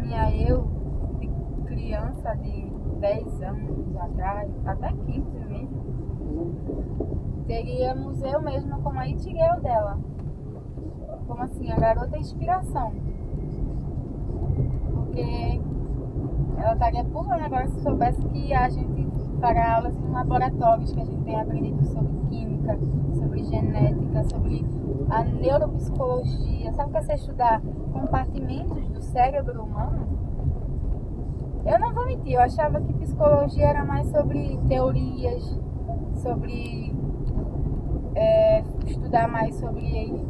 minha eu, de criança de 10 anos atrás, até 15 mesmo, teríamos eu mesma como a Itigel dela. Como assim, a garota inspiração. Porque ela estaria pulando agora se soubesse que a gente fará aulas em laboratórios, que a gente tem aprendido sobre química, sobre genética, sobre a neuropsicologia. Sabe o que é você estudar compartimentos do cérebro humano? Eu não vou mentir, eu achava que psicologia era mais sobre teorias, sobre estudar mais sobre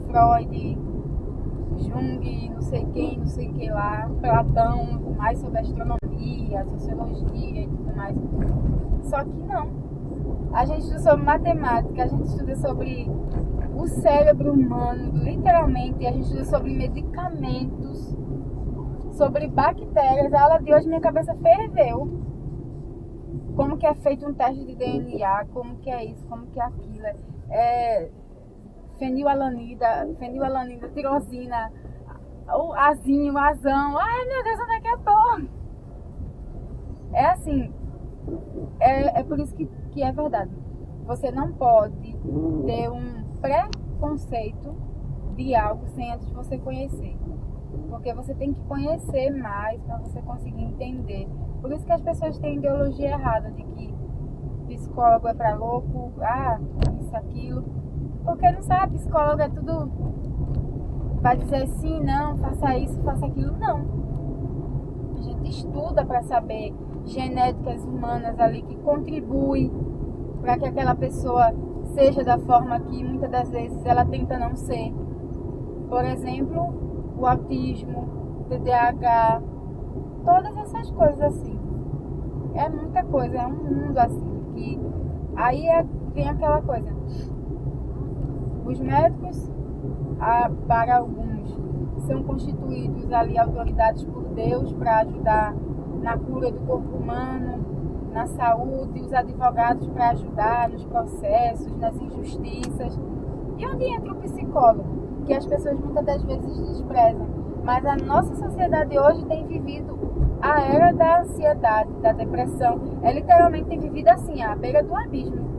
Freud, Jung, não sei quem, não sei que lá, Platão, mais sobre astronomia, sociologia e tudo mais. Só que não. A gente estuda sobre matemática, a gente estuda sobre o cérebro humano, literalmente, a gente estuda sobre medicamentos, sobre bactérias. A aula de hoje minha cabeça ferveu. Como que é feito um teste de DNA, como que é isso, como que é aquilo. Fenilalanida, tirosina, o azinho, o azão. Ai, meu Deus, onde é que eu tô? É assim, é por isso que é verdade. Você não pode ter um preconceito de algo sem antes você conhecer. Porque você tem que conhecer mais para você conseguir entender. Por isso que as pessoas têm ideologia errada de que psicólogo é pra louco, isso, aquilo. Porque não sabe, psicólogo é tudo... Vai dizer sim, não, faça isso, faça aquilo, não. A gente estuda para saber genéticas humanas ali que contribuem para que aquela pessoa seja da forma que muitas das vezes ela tenta não ser. Por exemplo, o autismo, o TDAH, todas essas coisas assim. É muita coisa, é um mundo assim. Que aí vem aquela coisa. Os médicos, para alguns, são constituídos ali autoridades por Deus para ajudar na cura do corpo humano, na saúde, os advogados para ajudar nos processos, nas injustiças. E onde entra o psicólogo? Que as pessoas muitas das vezes desprezam. Mas a nossa sociedade hoje tem vivido a era da ansiedade, da depressão. Literalmente tem vivido assim, à beira do abismo.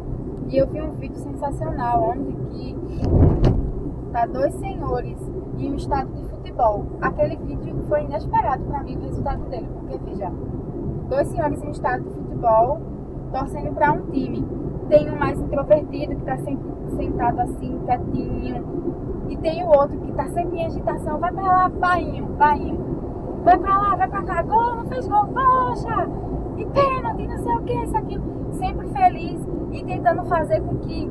E eu vi um vídeo sensacional, onde que tá 2 senhores em um estádio de futebol. Aquele vídeo foi inesperado para mim, o resultado dele. Porque, veja, 2 senhores em um estádio de futebol torcendo para um time. Tem um mais introvertido que tá sempre sentado assim, quietinho. E tem o outro que tá sempre em agitação. Vai pra lá, bainho. Vai pra lá, vai pra cá. Gol, não fez gol, poxa! E pênalti, não sei o que, isso, aquilo. Sempre feliz e tentando fazer com que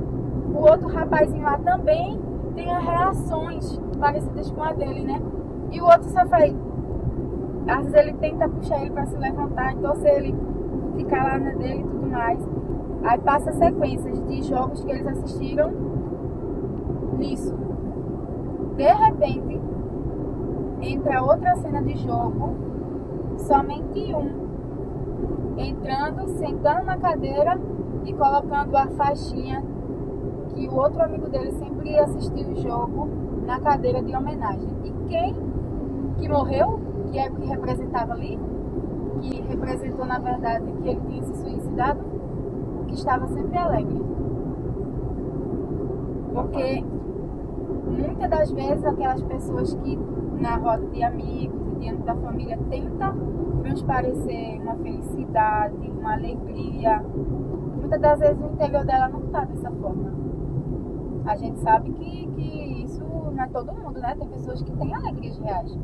o outro rapazinho lá também tenha reações parecidas com a dele, né? E o outro só faz... Às vezes ele tenta puxar ele pra se levantar, então se ele ficar lá na dele e tudo mais. Aí passa sequências de jogos que eles assistiram nisso. De repente, entra outra cena de jogo, somente um entrando, sentando na cadeira e colocando a faixinha que o outro amigo dele sempre ia assistir o jogo na cadeira de homenagem. E quem que morreu, que é o que representava ali, que representou na verdade que ele tinha se suicidado, que estava sempre alegre. Porque muitas das vezes aquelas pessoas que na roda de amigos e diante da família tentam transparecer uma felicidade, uma alegria, muitas das vezes o interior dela não está dessa forma. A gente sabe que isso não é todo mundo, né? Tem pessoas que têm alegrias reais.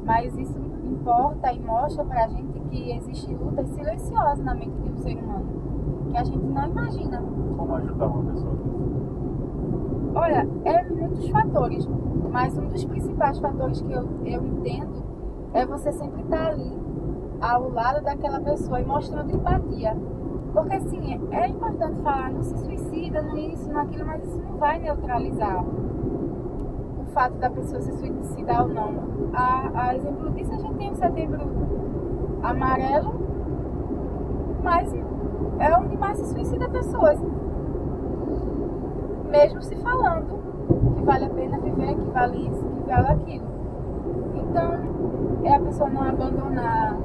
Mas isso importa e mostra pra gente que existe lutas silenciosas na mente de um ser humano, que a gente não imagina. Como ajudar uma pessoa dessa? Olha, muitos fatores, mas um dos principais fatores que eu entendo é você sempre estar ali, ao lado daquela pessoa e mostrando empatia. Porque sim, é importante falar, não se suicida, não isso, não aquilo, mas isso não vai neutralizar o fato da pessoa se suicidar ou não. A exemplo disso, a gente tem o Setembro Amarelo, mas é onde mais se suicida pessoas. Mesmo se falando que vale a pena viver, que vale isso, que vale aquilo. Então, é a pessoa não abandonar,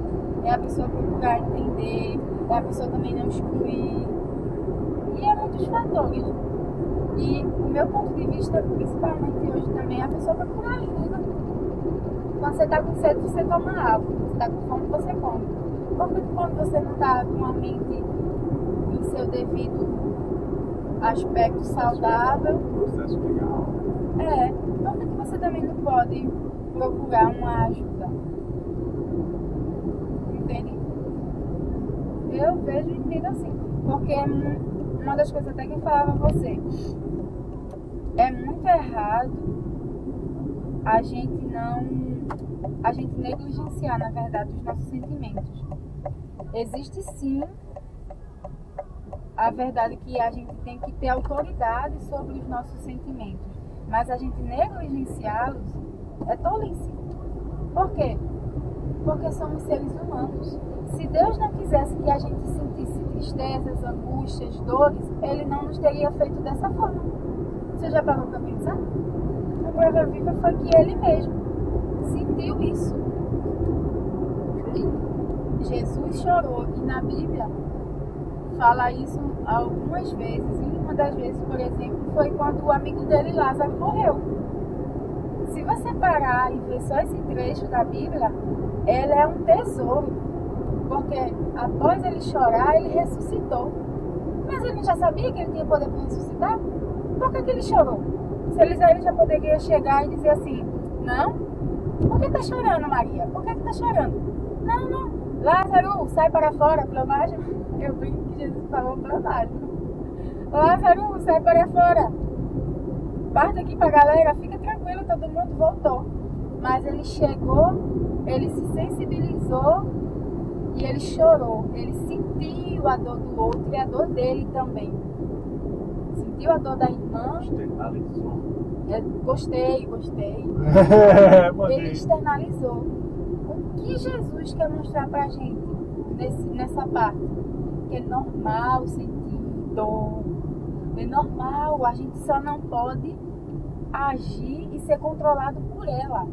é a pessoa procurar entender, é a pessoa também não excluir. E é muitos fatores. E o meu ponto de vista, principalmente hoje também, é a pessoa procurar ajuda. Quando você está com sede, você toma água. Quando você está com fome, você come. Porque quando você não está com a mente em seu devido aspecto saudável, Processo legal. por que você também não pode procurar uma ajuda? Entende? Eu vejo e entendo assim. Porque uma das coisas até que eu falava a você, é muito errado a gente negligenciar, na verdade, os nossos sentimentos. Existe sim a verdade que a gente tem que ter autoridade sobre os nossos sentimentos, mas a gente negligenciá-los é tolice. Por quê? Porque somos seres humanos. Se Deus não quisesse que a gente sentisse tristezas, angústias, dores, Ele não nos teria feito dessa forma. Você já parou para pensar? A prova viva foi que Ele mesmo sentiu isso. E Jesus chorou. E na Bíblia fala isso algumas vezes. E uma das vezes, por exemplo, foi quando o amigo dele, Lázaro, morreu. Se você parar e ver só esse trecho da Bíblia, ele é um tesouro. Porque após ele chorar, ele ressuscitou. Mas ele já sabia que ele tinha poder para ressuscitar? Por que ele chorou? Se ele já poderia chegar e dizer assim: não? Por que está chorando, Maria? Por que está chorando? Não. Lázaro, sai para fora, plenagem. Eu brinco que Jesus falou plenagem. Lázaro, sai para fora. Parta aqui para a galera, fica tranquilo, todo mundo voltou. Mas ele chegou, ele se sensibilizou e ele chorou. Ele sentiu a dor do outro e a dor dele também. Sentiu a dor da irmã. Externalizou. Gostei. Ele externalizou. O que Jesus quer mostrar pra gente nessa parte? Que é normal sentir dor. É normal, a gente só não pode agir e ser controlado por ela.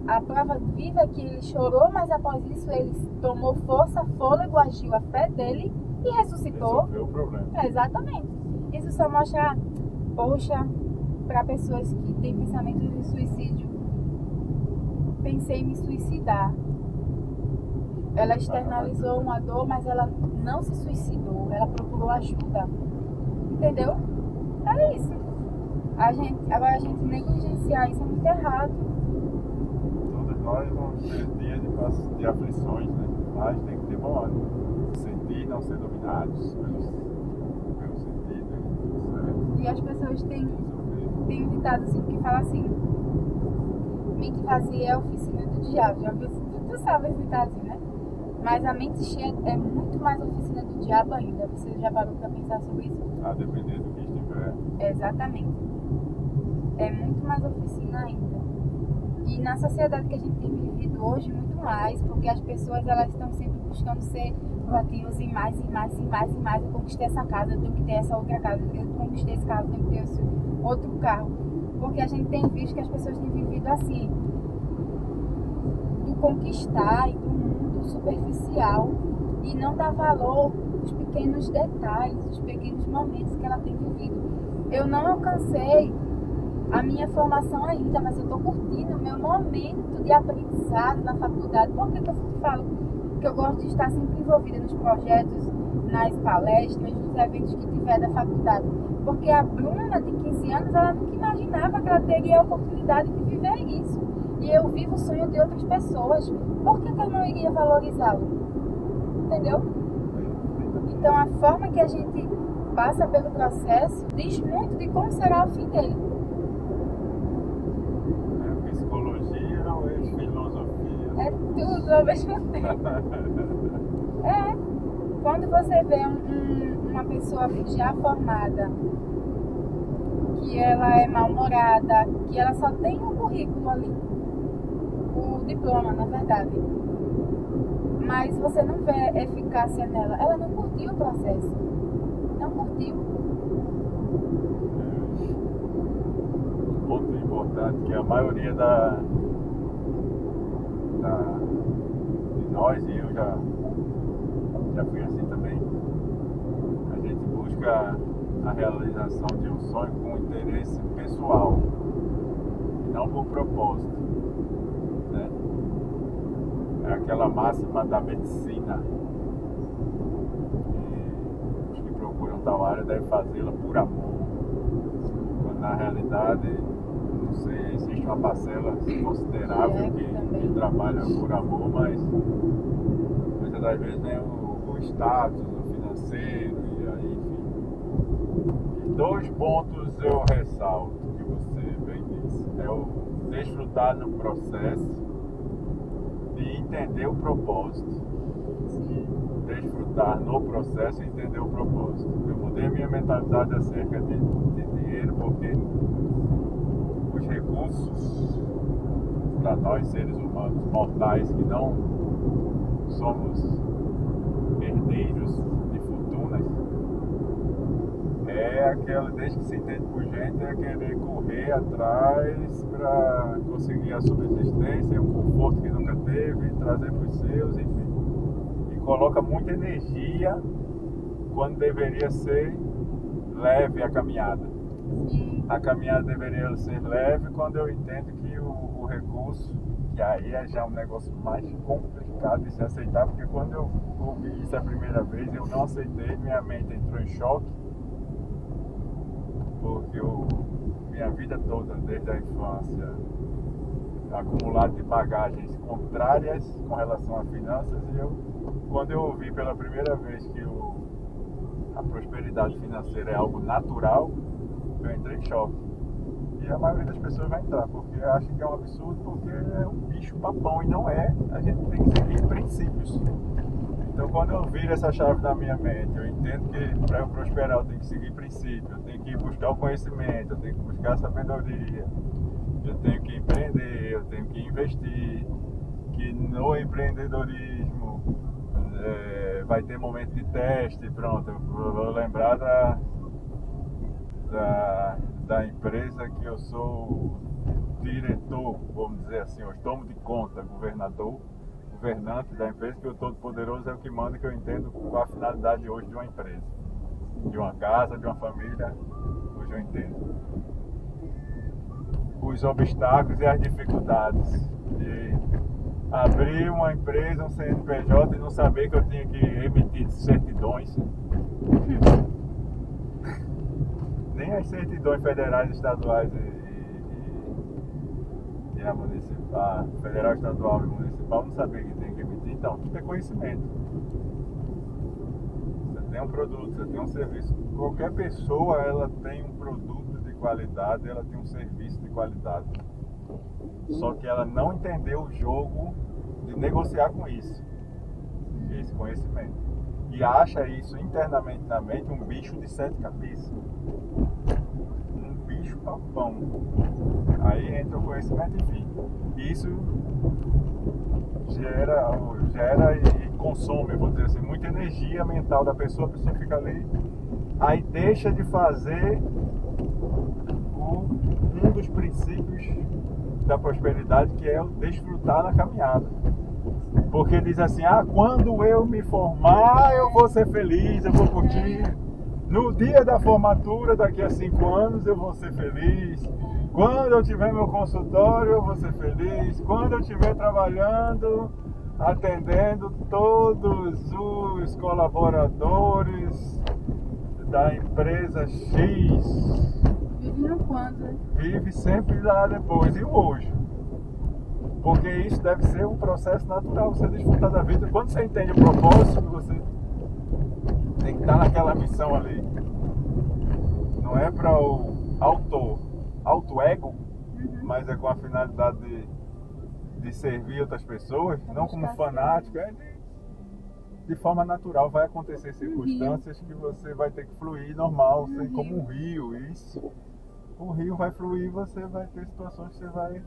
A prova viva é que ele chorou, mas após isso ele tomou força, fôlego, agiu a fé dele e ressuscitou. Resolveu o problema. Exatamente. Isso só mostra, poxa, para pessoas que têm pensamentos de suicídio. Pensei em me suicidar. Ela externalizou uma dor, mas ela não se suicidou. Ela procurou ajuda. Entendeu? É isso. Agora a gente negligenciar isso é muito errado. Todos nós vamos ter dias de aflições, né? Mas tem que ter bom ânimo. Sentir e não ser dominados pelo sentido. Certo? E as pessoas têm um ditado assim que fala assim: mente vazia é a oficina do diabo. Já viu? Tu sabe esse ditado assim, né? Mas a mente cheia é muito mais oficina do diabo ainda. Você já parou pra pensar sobre isso? A depender do que estiver. Exatamente. É muito mais oficina ainda. E na sociedade que a gente tem vivido hoje, muito mais, porque as pessoas elas estão sempre buscando ser proativas e mais. Eu conquistei essa casa, eu tenho que ter essa outra casa, eu conquistei esse carro, eu tenho que ter esse outro carro. Porque a gente tem visto que as pessoas têm vivido assim, do conquistar e do mundo superficial, e não dá valor aos pequenos detalhes, os pequenos momentos que ela tem vivido. Eu não alcancei a minha formação ainda, mas eu estou curtindo o meu momento de aprendizado na faculdade. Por que eu falo que eu gosto de estar sempre envolvida nos projetos, nas palestras, nos eventos que tiver da faculdade? Porque a Bruna, de 15 anos, ela nunca imaginava que ela teria a oportunidade de viver isso. E eu vivo o sonho de outras pessoas. Por que eu não iria valorizá-lo? Entendeu? Então, a forma que a gente passa pelo processo diz muito de como será o fim dele. É psicologia ou é filosofia? É tudo ao mesmo tempo. Quando você vê uma pessoa já formada, que ela é mal-humorada, que ela só tem um currículo ali, o diploma, na verdade, mas você não vê eficácia nela, ela não curtiu o processo. Não curtiu. Um ponto importante que a maioria nós, e eu já fui assim também, a gente busca a realização de um sonho com interesse pessoal, e não por propósito, né? É aquela máxima da medicina, que os que procuram tal área devem fazê-la por amor, quando na realidade, não sei, existe uma parcela considerável que trabalha por amor, mas muitas das vezes vem o status, o financeiro, e aí, enfim. E 2 pontos eu ressalto que você bem disse: é o desfrutar no processo e entender o propósito. Desfrutar no processo e entender o propósito. Eu mudei minha mentalidade acerca de dinheiro, porque os recursos para nós seres humanos mortais que não somos herdeiros de fortunas, é aquela, desde que se entende por gente, é querer correr atrás para conseguir a subsistência, um conforto que nunca teve, trazer para os seus, enfim. E coloca muita energia quando deveria ser leve a caminhada. A caminhada deveria ser leve quando eu entendo que o recurso, que aí é já um negócio mais complicado de se aceitar, porque quando eu ouvi isso a primeira vez, eu não aceitei, minha mente entrou em choque, porque minha vida toda, desde a infância, acumulado de bagagens contrárias com relação a finanças, e quando eu ouvi pela primeira vez que a prosperidade financeira é algo natural, eu entrei em choque. E a maioria das pessoas vai entrar, porque acha que é um absurdo, porque é um bicho papão, e não é. A gente tem que seguir princípios. Então, quando eu viro essa chave na minha mente, eu entendo que para eu prosperar eu tenho que seguir princípios, eu tenho que buscar o conhecimento, eu tenho que buscar a sabedoria, eu tenho que empreender, eu tenho que investir, que no empreendedorismo vai ter momento de teste, pronto. Eu vou lembrar da empresa que eu sou diretor, vamos dizer assim, eu tomo de conta, governante da empresa, que o Todo-Poderoso é o que manda, que eu entendo qual a finalidade hoje de uma empresa, de uma casa, de uma família, hoje eu entendo. Os obstáculos e as dificuldades de abrir uma empresa, um CNPJ, e não saber que eu tinha que emitir certidões. Nem as certidões federais, estaduais e a municipal, federal, estadual e municipal, não sabia que tem que emitir. Então, tudo é conhecimento. Você tem um produto, você tem um serviço. Qualquer pessoa, ela tem um produto de qualidade, ela tem um serviço de qualidade. Só que ela não entendeu o jogo de negociar com isso, esse conhecimento. E acha isso internamente na mente um bicho de 7 cabeças. Um bicho papão. Aí entra o conhecimento, enfim. Isso gera e consome, vou dizer assim, muita energia mental da pessoa. A pessoa fica ali, aí deixa de fazer um dos princípios da prosperidade, que é o desfrutar na caminhada. Porque diz assim, quando eu me formar eu vou ser feliz, eu vou curtir. No dia da formatura, daqui a 5 anos, eu vou ser feliz. Quando eu tiver meu consultório, eu vou ser feliz. Quando eu estiver trabalhando, atendendo todos os colaboradores da empresa X. Vive no quando, né? Vive sempre lá depois. E o hoje? Porque isso deve ser um processo natural, você desfrutar da vida. Quando você entende o propósito, você tem que estar naquela missão ali. Não é para o auto-ego, mas é com a finalidade de servir outras pessoas, não como fanático. De forma natural vai acontecer circunstâncias que você vai ter que fluir normal, como um rio. Isso. O rio vai fluir, você vai ter situações que você vai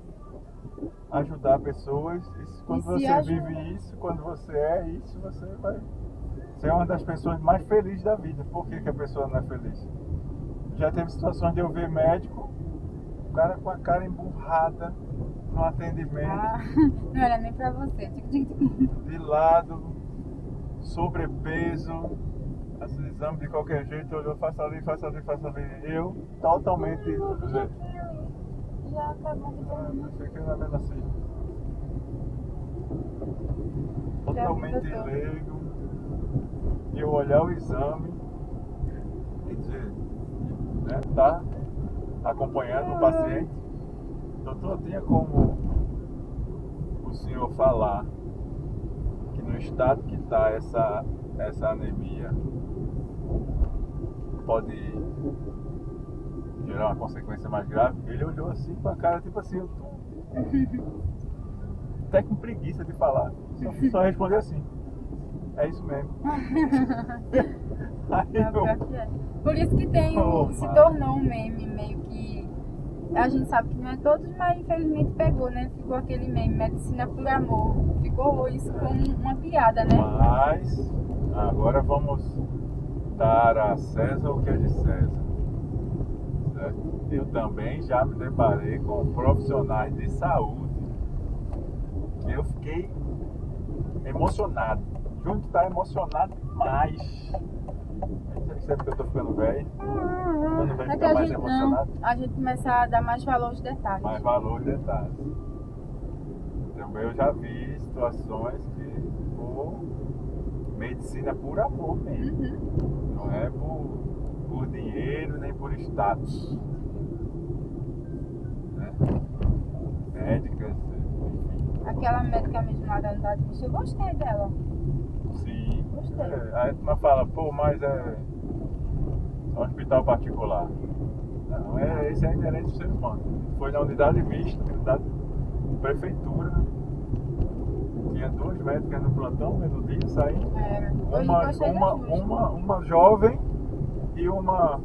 ajudar pessoas. Isso, quando você vive isso, quando você é isso, você vai ser uma das pessoas mais felizes da vida. Por que a pessoa não é feliz? Já teve situações de eu ver médico, o cara com a cara emburrada, no atendimento, Ah, não era nem pra você. de lado, sobrepeso, esses exames de qualquer jeito, olhou, faça ali, faça ali, faça ali. Eu totalmente. Já acabou de Não terminar. sei o que era mesmo assim. Totalmente doutor. leigo. E eu olhar o exame e dizer, né, tá acompanhando o paciente. Doutor, tinha como o senhor falar que no estado que está essa anemia pode gerar uma consequência mais grave? Ele olhou assim com a cara, tipo assim, eu tô até com preguiça de falar. Só respondeu assim. É isso mesmo. Aí É, pior que é. Por isso que tem se tornou um meme, meio que a gente sabe que não é todos, mas infelizmente pegou, né? Ficou aquele meme, medicina por amor. Ficou isso como uma piada, né? Mas agora vamos dar a César o que é de César. Certo? Eu também já me deparei com profissionais de saúde que eu fiquei emocionado. Junto tá emocionado demais. Isso é porque eu tô ficando velho. Quando vai É que ficar a mais gente emocionado, não, a gente começa a dar mais valor aos detalhes. mais valor e detalhes. Também eu já vi situações que por medicina por amor mesmo. Uhum. Não é por dinheiro nem por status. Né? Médicas, enfim. Aquela médica mesmo lá da unidade, eu gostei dela. Sim. Gostei. Aí a turma fala, pô, mas é um hospital particular. Não, esse é inerente ao ser humano. Foi na unidade mista, unidade de prefeitura. Tinha 2 médicas no plantão, no dia, saindo. Era. Hoje eu achei Uma jovem e uma,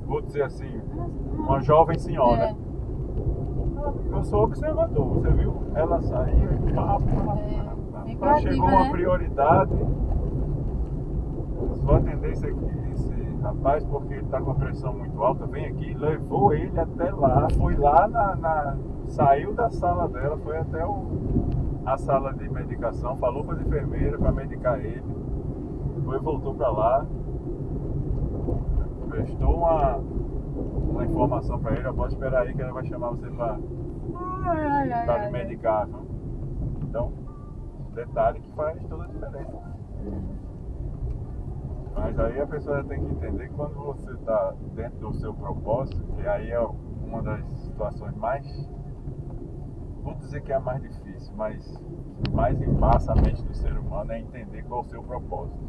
vou dizer assim, uma jovem senhora. É. Eu sou observador, você viu? Ela saiu e pá. Bem Quando chegou proativa, uma né? prioridade, vou atender esse rapaz porque ele está com a pressão muito alta, vem aqui, levou ele até lá, foi lá saiu da sala dela, foi até a sala de medicação, falou com as enfermeiras para medicar ele, depois voltou para lá, prestou uma informação para ele, pode esperar aí que ela vai chamar você para lhe medicar, viu? Então, detalhe que faz toda a diferença. Mas aí a pessoa tem que entender que quando você está dentro do seu propósito, que aí é uma das situações mais, vou dizer que é a mais difícil, mas mais embaça a mente do ser humano é entender qual é o seu propósito.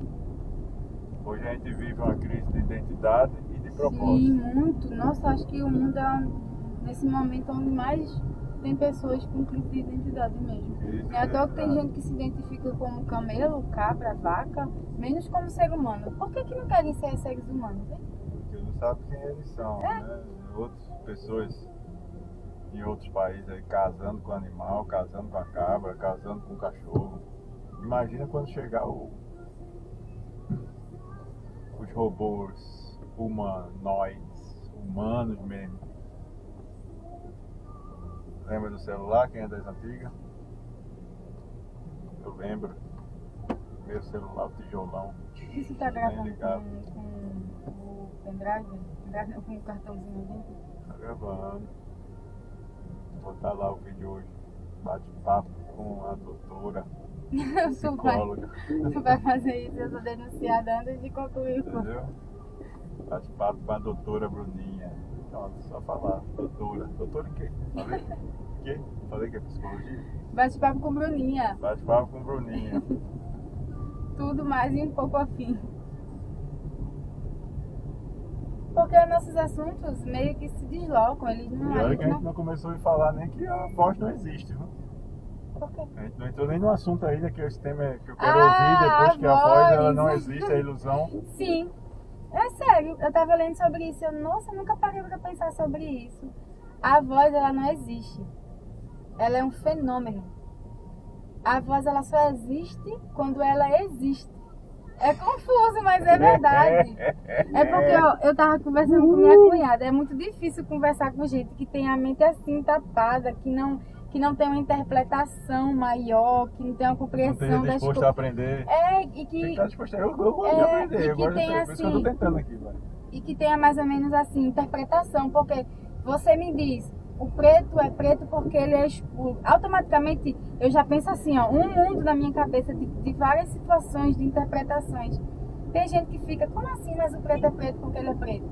Hoje a gente vive uma crise de identidade e de propósito. Sim, muito. Nossa, acho que o mundo é nesse momento onde mais tem pessoas com crise de identidade mesmo. Isso, Não é à toa que tem verdade. gente que se identifica como camelo, cabra, vaca, menos como ser humano. Por que não querem ser seres humanos, hein? Porque não sabe quem eles são, né? Outras pessoas em outros países aí casando com animal, casando com a cabra, casando com o cachorro. Imagina quando chegar os robôs humanoides, humanos mesmo. Lembra do celular, quem é das antigas? Eu lembro. Meu celular, o tijolão. E se tá gravando ligado. com o pendrive? Pendrive com o cartãozinho dentro? Tá gravando. Vou botar lá o vídeo hoje. Bate-papo com a doutora psicóloga. Tu vai fazer isso, eu sou denunciada antes de concluir o curso. Entendeu? Bate-papo com a doutora Bruninha. Pronto, só falar. Doutora. Doutora em quê? Falei? Quê? Falei que é psicologia? Bate-papo com Bruninha. Bate-papo com Bruninha. Tudo mais e um pouco afim. Porque nossos assuntos meio que se deslocam, eles não... E olha que a gente não começou a falar nem que a voz não existe, viu? Por quê? A gente não entrou nem no assunto ainda, que esse tema que eu quero Ah, ouvir depois que a voz ela voz. não existe, a ilusão. Sim, é sério, eu tava lendo sobre isso, nossa, eu nunca parei pra pensar sobre isso. A voz, ela não existe. Ela é um fenômeno. A voz, ela só existe quando ela existe. É confuso, mas é verdade. É porque eu tava conversando com minha cunhada. É muito difícil conversar com gente que tem a mente assim tapada, que que não tem uma interpretação maior, que não tem uma Não compreensão esteja das disposto coisas. a aprender. E Tem que que, estar disposto a... Eu gosto de e aprender, que eu gosto de tem aprender. Por isso que eu tô assim, tentando aqui, velho. e que tenha mais ou menos assim, interpretação, porque você me diz, o preto é preto porque ele é escuro. Automaticamente eu já penso assim, ó, um mundo na minha cabeça de várias situações, de interpretações. Tem gente que fica, como assim, mas o preto é preto porque ele é preto?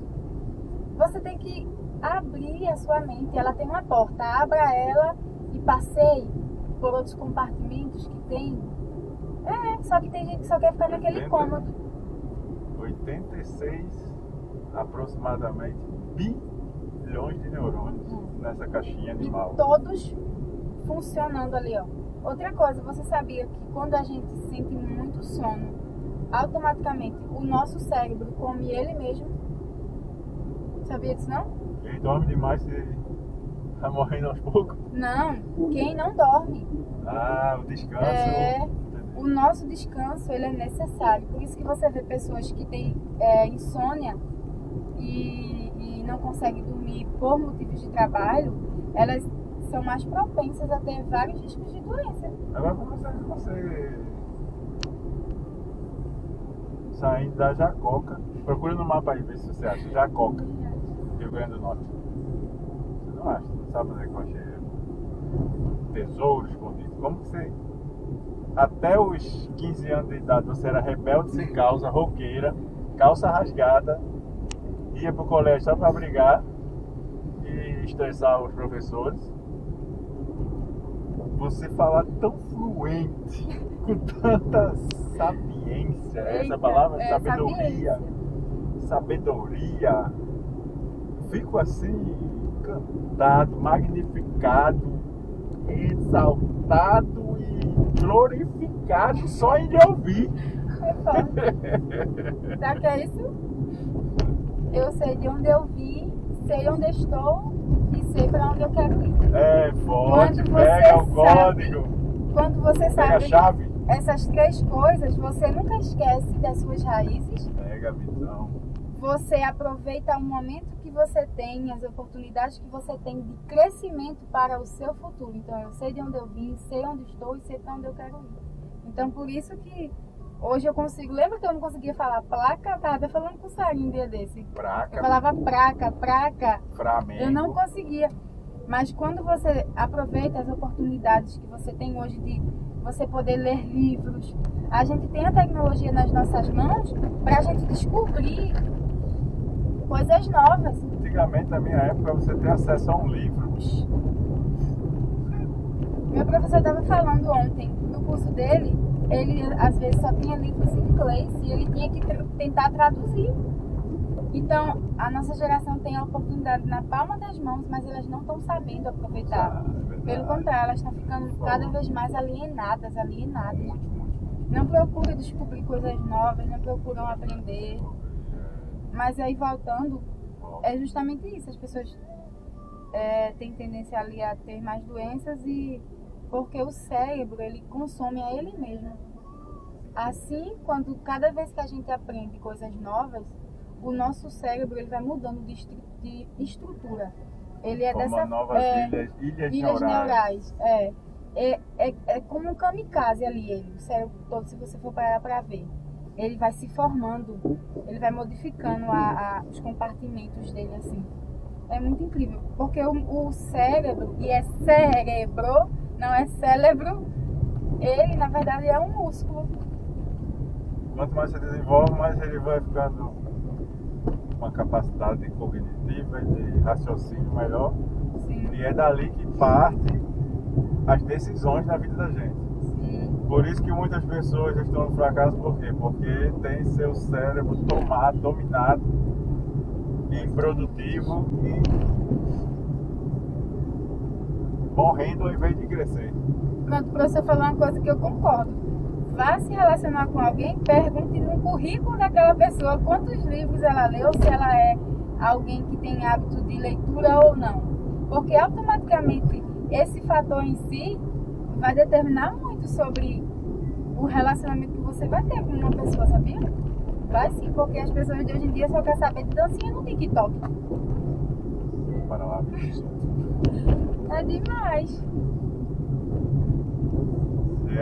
Você tem que abrir a sua mente, ela tem uma porta, abra ela e passeie por outros compartimentos que tem. Só que tem gente que só quer ficar naquele 80. cômodo. 86 aproximadamente bilhões de neurônios nessa caixinha E animal. todos funcionando ali, ó. Outra coisa, você sabia que quando a gente sente muito sono, automaticamente o nosso cérebro come ele mesmo? Sabia disso não? Quem dorme demais se tá morrendo aos poucos. Não, quem não dorme. Ah, o descanso. É. Entendi. O nosso descanso, ele é necessário. Por isso que você vê pessoas que têm insônia e não conseguem dormir por motivos de trabalho, elas são mais propensas a ter vários riscos de doença. Agora você saindo da Jacoca, procura no mapa aí, ver se você acha. Jacoca, Rio Grande do Norte. Você não acha, não sabe onde é que eu achei tesouro escondido. Como que você... Até os 15 anos de idade você era rebelde sem causa, roqueira, calça rasgada, ia pro colégio só pra brigar e estressar os professores. Você falar tão fluente, com tanta sapiência, essa palavra, sabedoria, sabedoria. Fico assim, encantado, magnificado, exaltado e glorificado só em ouvir. Sabe o que é isso? Eu sei de onde eu vim, sei onde estou e sei para onde eu quero ir. É forte, Quando pega o você código, Quando você pega a sabe chave, essas três coisas, você nunca esquece das suas raízes. pega a visão. Você aproveita o momento que você tem, as oportunidades que você tem de crescimento para o seu futuro. Então, eu sei de onde eu vim, sei onde estou e sei para onde eu quero ir. Então, por isso que hoje eu consigo... Lembra que eu não conseguia falar placa? Eu estava até falando com o Sarinho um dia desse. Eu Praca, falava praca. Flamengo. Eu não conseguia. Mas quando você aproveita as oportunidades que você tem hoje de você poder ler livros, a gente tem a tecnologia nas nossas mãos para a gente descobrir coisas novas. Antigamente, na minha época, você tem acesso a um livro. Meu professor estava falando ontem, no curso dele, ele às vezes só tinha livros em inglês e ele tinha que tentar traduzir. Então, a nossa geração tem a oportunidade na palma das mãos, mas elas não estão sabendo aproveitar. Pelo contrário, elas estão ficando cada vez mais alienadas. Muito. Não procuram descobrir coisas novas, não procuram aprender. Mas aí, voltando, é justamente isso. As pessoas têm tendência ali a ter mais doenças e porque o cérebro, ele consome a ele mesmo. Assim, cada vez que a gente aprende coisas novas, o nosso cérebro ele vai mudando de estrutura. Ele é Forma dessa novas ilhas neurais. É como um kamikaze ali, o cérebro todo, se você for parar para ver. Ele vai se formando, ele vai modificando os compartimentos dele assim. É muito incrível, porque o cérebro, e é cérebro, não é cérebro, ele na verdade é um músculo. Quanto mais você desenvolve, mais ele vai ficando uma capacidade cognitiva e de raciocínio melhor. Sim. E é dali que parte as decisões na vida da gente. Sim. Por isso que muitas pessoas estão no fracasso, por quê? Porque tem seu cérebro tomado, dominado, improdutivo e morrendo ao invés de crescer. Pronto, para você falar uma coisa que eu concordo. Vá se relacionar com alguém, pergunte no currículo daquela pessoa quantos livros ela leu, se ela é alguém que tem hábito de leitura ou não. Porque automaticamente esse fator em si vai determinar muito sobre o relacionamento que você vai ter com uma pessoa, sabia? Vai sim, porque as pessoas de hoje em dia só querem saber de dancinha no TikTok. Para lá, É demais.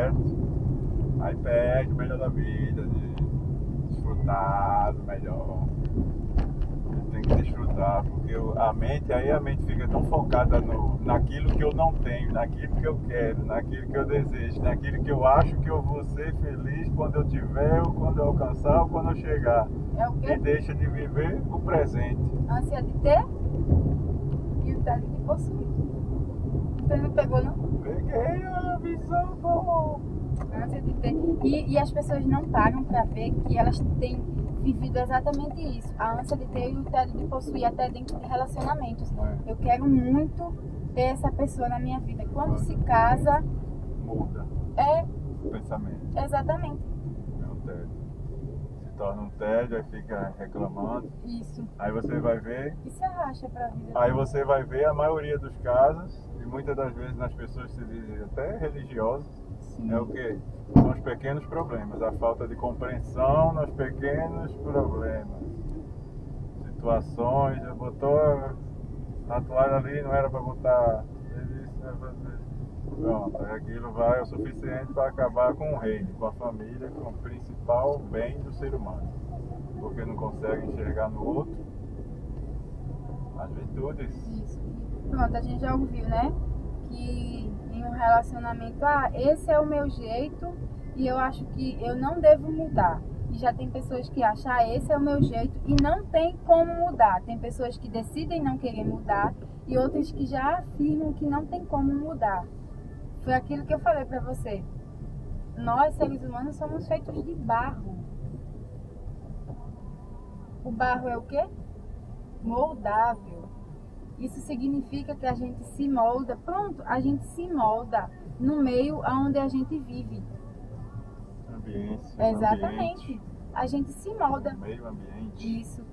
certo? Aí perde o melhor da vida, de desfrutar do melhor. Tem que desfrutar, porque a mente fica tão focada naquilo que eu não tenho, naquilo que eu quero, naquilo que eu desejo, naquilo que eu acho que eu vou ser feliz quando eu tiver, ou quando eu alcançar, ou quando eu chegar. É o quê? E deixa de viver o presente. A ânsia de ter e o tédio de possuir. Você não pegou, não? Peguei a visão, pô. A ânsia de ter. E as pessoas não param pra ver que elas têm vivido exatamente isso. A ânsia de ter e o tédio de possuir até dentro de relacionamentos. Eu quero muito ter essa pessoa na minha vida. Quando se casa, Muda é o pensamento. exatamente É um tédio. Se torna um tédio, aí fica reclamando. isso. Aí você vai ver. E se arracha pra vida. Aí você vai ver a maioria dos casos, e muitas das vezes nas pessoas que se dizem até religiosas, Sim. é o quê? São os pequenos problemas, a falta de compreensão nos pequenos problemas. Situações, botou a toalha ali, não era para botar. Pronto, aquilo vai o suficiente para acabar com o reino, com a família, com o principal bem do ser humano. Porque não consegue enxergar no outro as virtudes. Isso. Pronto, a gente já ouviu, né? Que em um relacionamento, esse é o meu jeito e eu acho que eu não devo mudar. E já tem pessoas que acham, esse é o meu jeito e não tem como mudar. Tem pessoas que decidem não querer mudar e outras que já afirmam que não tem como mudar. Foi aquilo que eu falei pra você. Nós, seres humanos, somos feitos de barro. O barro é o quê? Moldável. Isso significa que a gente se molda, pronto, a gente se molda no meio onde a gente vive. Ambiente. Exatamente. Ambiente, A gente se molda. meio ambiente. Isso.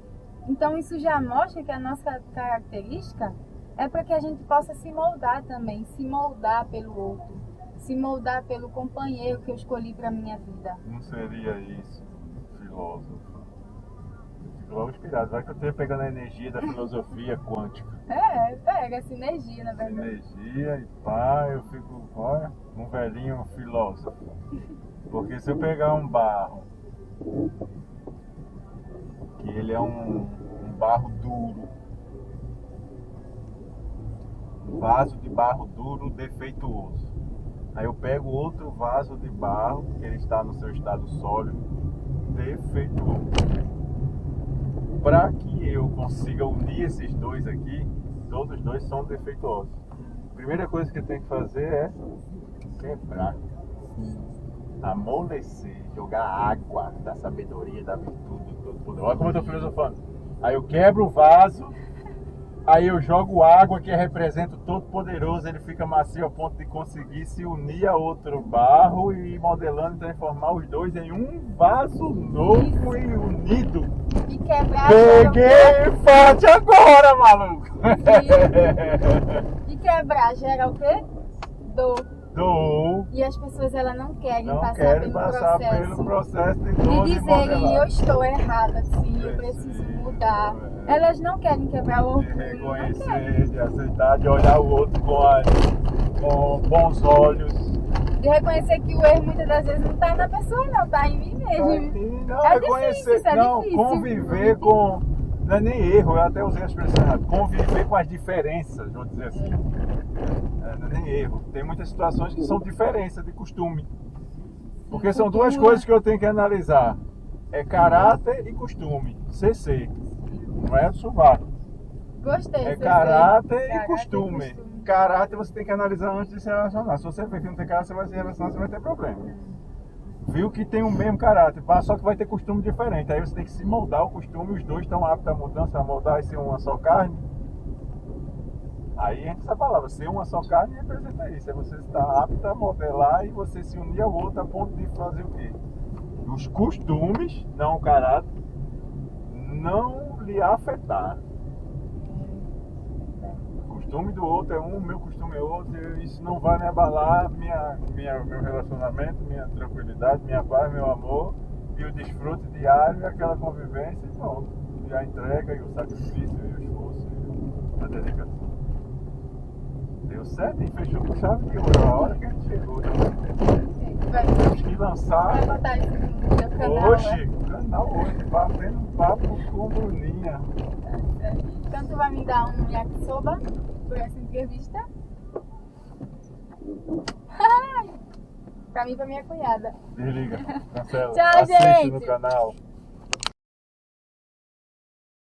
Então isso já mostra que a nossa característica é para que a gente possa se moldar também, se moldar pelo outro, se moldar pelo companheiro que eu escolhi para minha vida. Não seria isso, filósofo? Fico logo inspirado. Vai que eu esteja pegando a energia da filosofia quântica. Pega essa energia, na verdade. Energia e pá, eu fico, olha, um velhinho filósofo. Porque se eu pegar um barro, que ele é um barro duro, um vaso de barro duro defeituoso. Aí eu pego outro vaso de barro, que ele está no seu estado sólido, defeituoso. Para que eu consiga unir esses dois aqui, todos os dois são defeituosos. A primeira coisa que eu tenho que fazer é quebrar, amolecer, jogar água da sabedoria, da virtude, do todo poder. Olha como eu estou filosofando. Aí eu quebro o vaso, aí eu jogo água que representa o Todo-Poderoso, ele fica macio ao ponto de conseguir se unir a outro barro e ir modelando e transformar os dois em um vaso novo e unido. E quebrar Peguei forte agora, maluco! E quebrar gera o quê? Dor. Dou. E as pessoas elas não querem Não passar querem pelo passar processo. pelo processo de De dor de dizerem, eu modelar. estou errada, sim, eu preciso mudar. Elas não querem quebrar o De orgulho, não querem. reconhecer, de aceitar, de olhar o outro com bons olhos. De reconhecer que o erro muitas das vezes não está na pessoa, não, está em mim mesmo. Não, É reconhecer, difícil, isso é não, difícil. conviver com. Não é nem erro, eu até usei a expressão errada. Conviver com as diferenças, vou dizer assim. Não é nem erro. Tem muitas situações que são diferença de costume. Porque são duas coisas que eu tenho que analisar. É caráter e costume. CC. Não é sovaco. Gostei. É CC. caráter e costume. Caráter você tem que analisar antes de se relacionar. Se você vê que não tem caráter, você vai se relacionar, você vai ter problema. Viu que tem o mesmo caráter, só que vai ter costume diferente. Aí você tem que se moldar o costume, os dois estão aptos à mudança, a moldar e ser uma só carne. Aí entra essa palavra, ser uma só carne representa isso. É você estar apto a modelar e você se unir ao outro a ponto de fazer o quê? Os costumes, não o caráter, não lhe afetar. O costume do outro é um, meu costume é outro, e isso não vai me abalar meu relacionamento, minha tranquilidade, minha paz, meu amor e o desfrute diário, aquela convivência e pronto. E a entrega e o sacrifício e o esforço e a dedicação. Deu certo e fechou com chave de ouro a hora que a gente chegou. Né? almoçar. Vai botar isso no meu canal, Hoje, canal hoje, batendo papo com Bruninha. Então tu vai me dar um yakisoba por essa entrevista? Pra mim e pra minha cunhada. Desliga, cancela. Tchau, Assiste gente. no canal.